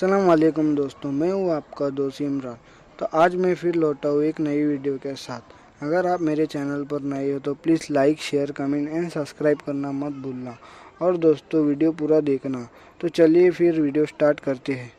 अस्सलाम वालेकुम दोस्तों, मैं हूँ आपका दोस्त इमरान। तो आज मैं फिर लौटा हूँ एक नई वीडियो के साथ। अगर आप मेरे चैनल पर नए हो तो please like, share, comment and subscribe करना मत भूलना। और दोस्तों वीडियो पूरा देखना। तो चलिए फिर वीडियो स्टार्ट करते हैं।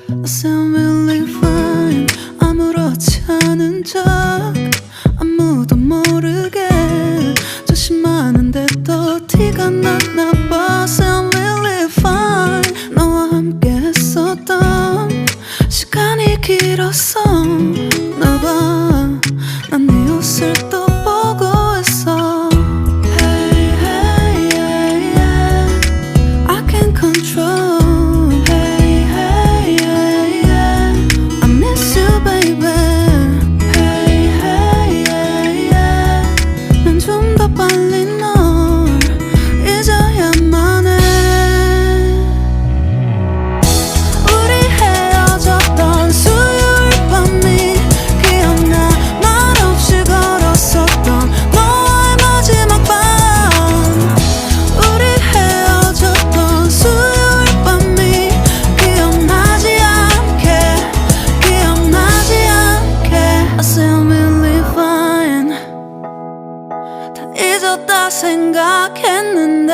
I sound really fine. 아무렇지 않은 척 아무도 모르게 조심하는데 또 티가 났나 봐. Sound really fine. 너와 함께 했었던 시간이 길었어 나 봐. 난 네 옷을 또 보고 있어. Hey, hey, yeah, yeah. I can't control. 잊었다 생각했는데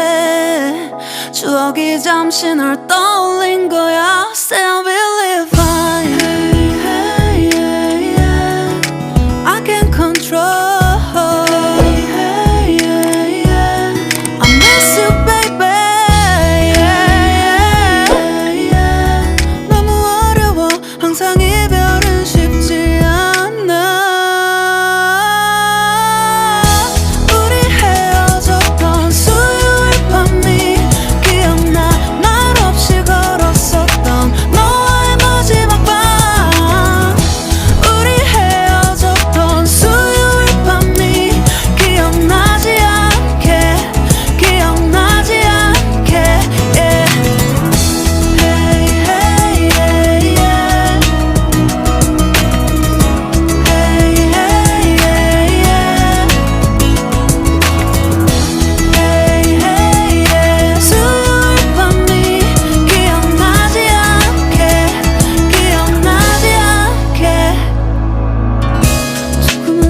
추억이 잠시 널 떠올린 거야. Still really fine. Hey, hey, yeah, yeah. I can't control. Hey, hey, yeah, yeah. I miss you, baby. Yeah, yeah, yeah. 너무 어려워. 항상 이별은 쉽지 않아.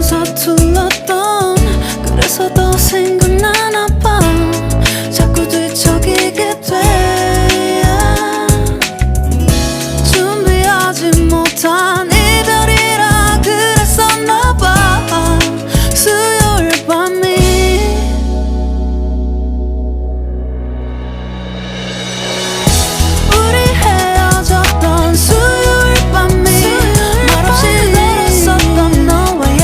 서툴렀던 그래서 더 생각나나 봐. 자꾸 뒤척이게 돼. 준비하지 못한 이별이라 그랬었나 봐. 수요일 밤이 우리 헤어졌던 수요일 밤이 말없이 걸었었던 너와의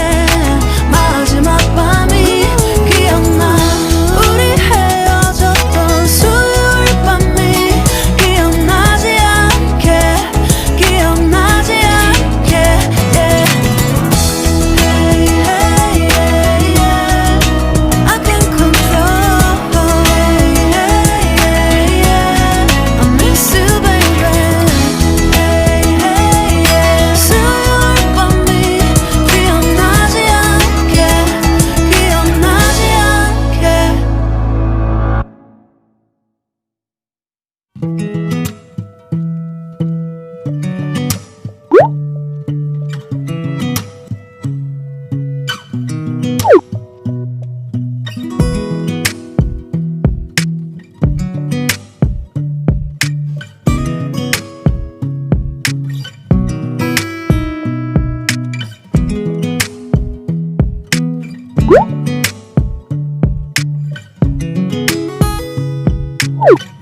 Woo!